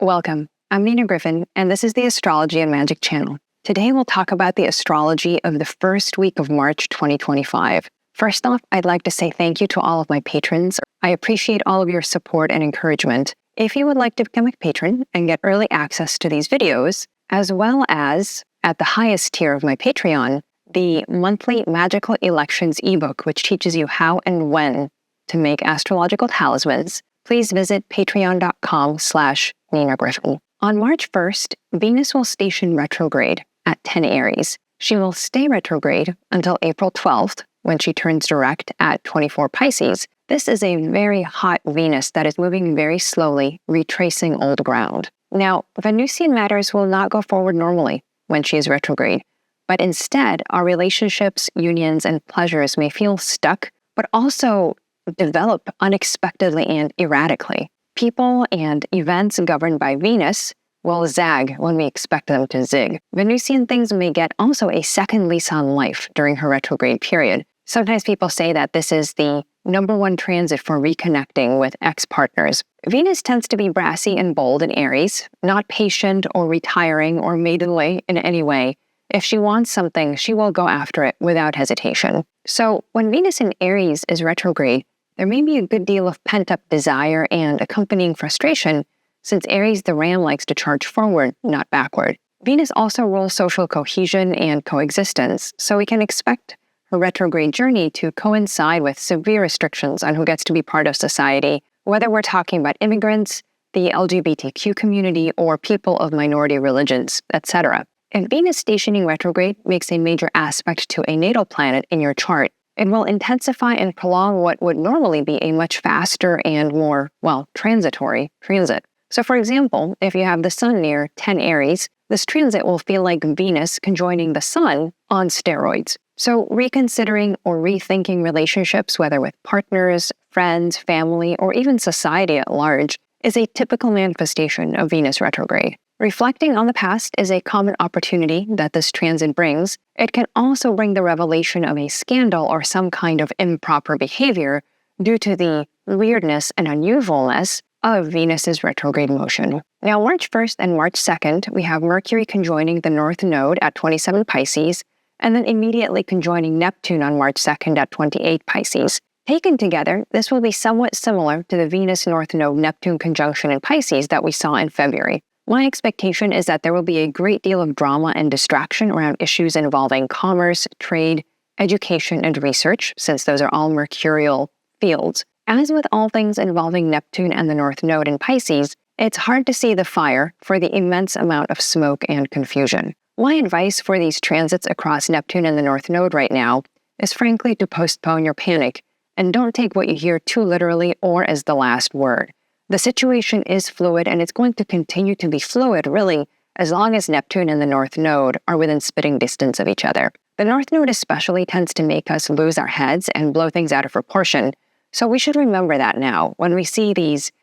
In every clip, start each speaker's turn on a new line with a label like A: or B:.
A: Welcome. I'm Nina Gryphon, and this is the Astrology and Magic channel. Today we'll talk about the astrology of the first week of March 2025. First off, I'd like to say thank you to all of my patrons. I appreciate all of your support and encouragement. If you would like to become a patron and get early access to these videos, as well as, at the highest tier of my Patreon, the monthly Magical Elections ebook, which teaches you how and when to make astrological talismans, please visit patreon.com/Nina Gryphon. On March 1st, Venus will station retrograde at 10 Aries. She will stay retrograde until April 12th, when she turns direct at 24 Pisces. This is a very hot Venus that is moving very slowly, retracing old ground. Now, Venusian matters will not go forward normally when she is retrograde, but instead, our relationships, unions, and pleasures may feel stuck, but also develop unexpectedly and erratically. People and events governed by Venus will zag when we expect them to zig. Venusian things may get also a second lease on life during her retrograde period. Sometimes people say that this is the #1 transit for reconnecting with ex-partners. Venus tends to be brassy and bold in Aries, not patient or retiring or maidenly in any way. If she wants something, she will go after it without hesitation. So when Venus in Aries is retrograde, there may be a good deal of pent-up desire and accompanying frustration, since Aries the ram likes to charge forward, not backward. Venus also rules social cohesion and coexistence, so we can expect her retrograde journey to coincide with severe restrictions on who gets to be part of society, whether we're talking about immigrants, the LGBTQ community, or people of minority religions, etc. If Venus stationing retrograde makes a major aspect to a natal planet in your chart, it will intensify and prolong what would normally be a much faster and more, transitory transit. So for example, if you have the Sun near 10 Aries, this transit will feel like Venus conjoining the Sun on steroids. So reconsidering or rethinking relationships, whether with partners, friends, family, or even society at large, is a typical manifestation of Venus retrograde. Reflecting on the past is a common opportunity that this transit brings. It can also bring the revelation of a scandal or some kind of improper behavior due to the weirdness and unusualness of Venus's retrograde motion. Now, March 1st and March 2nd, we have Mercury conjoining the North Node at 27 Pisces, and then immediately conjoining Neptune on March 2nd at 28 Pisces. Taken together, this will be somewhat similar to the Venus North Node Neptune conjunction in Pisces that we saw in February. My expectation is that there will be a great deal of drama and distraction around issues involving commerce, trade, education, and research, since those are all mercurial fields. As with all things involving Neptune and the North Node in Pisces, it's hard to see the fire for the immense amount of smoke and confusion. My advice for these transits across Neptune and the North Node right now is frankly to postpone your panic and don't take what you hear too literally or as the last word. The situation is fluid, and it's going to continue to be fluid, really, as long as Neptune and the North Node are within spitting distance of each other. The North Node especially tends to make us lose our heads and blow things out of proportion, so we should remember that now when we see these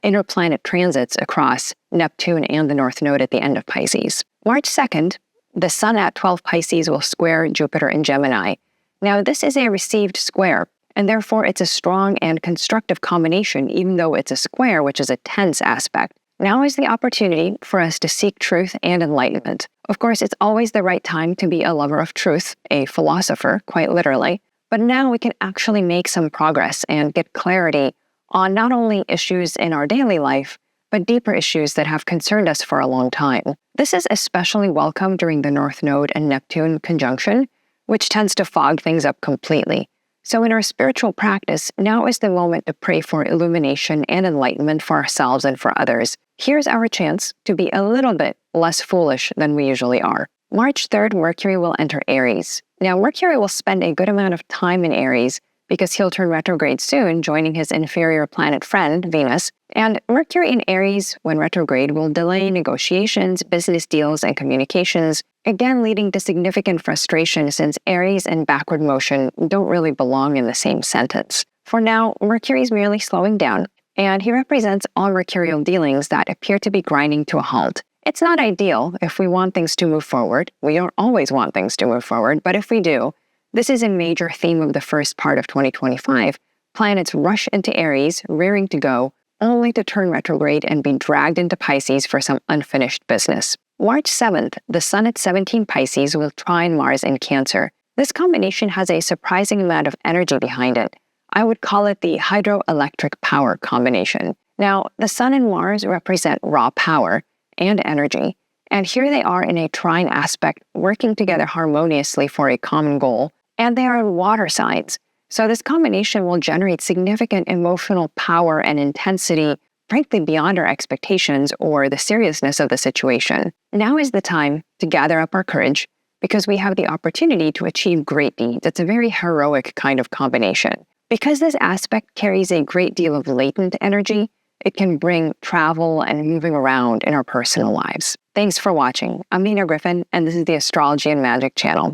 A: interplanet transits across Neptune and the North Node at the end of Pisces. March 2nd, the Sun at 12 Pisces will square Jupiter in Gemini. Now, this is a received square, and therefore it's a strong and constructive combination, even though it's a square, which is a tense aspect. Now is the opportunity for us to seek truth and enlightenment. Of course, it's always the right time to be a lover of truth, a philosopher, quite literally, but now we can actually make some progress and get clarity on not only issues in our daily life, but deeper issues that have concerned us for a long time. This is especially welcome during the North Node and Neptune conjunction, which tends to fog things up completely. So in our spiritual practice, now is the moment to pray for illumination and enlightenment for ourselves and for others. Here's our chance to be a little bit less foolish than we usually are. March 3rd, Mercury will enter Aries. Now, Mercury will spend a good amount of time in Aries because he'll turn retrograde soon, joining his inferior planet friend, Venus. And Mercury in Aries, when retrograde, will delay negotiations, business deals, and communications, again leading to significant frustration since Aries and backward motion don't really belong in the same sentence. For now, Mercury's merely slowing down, and he represents all mercurial dealings that appear to be grinding to a halt. It's not ideal if we want things to move forward. We don't always want things to move forward, but if we do, this is a major theme of the first part of 2025. Planets rush into Aries, rearing to go, only to turn retrograde and be dragged into Pisces for some unfinished business. March 7th, the Sun at 17 Pisces will trine Mars in Cancer. This combination has a surprising amount of energy behind it. I would call it the hydroelectric power combination. Now, the Sun and Mars represent raw power and energy, and here they are in a trine aspect, working together harmoniously for a common goal, and they are in water signs. So this combination will generate significant emotional power and intensity, frankly beyond our expectations or the seriousness of the situation. Now is the time to gather up our courage, because we have the opportunity to achieve great deeds. It's a very heroic kind of combination. Because this aspect carries a great deal of latent energy, it can bring travel and moving around in our personal lives. Thanks for watching. I'm Nina Gryphon, and this is the Astrology and Magic channel.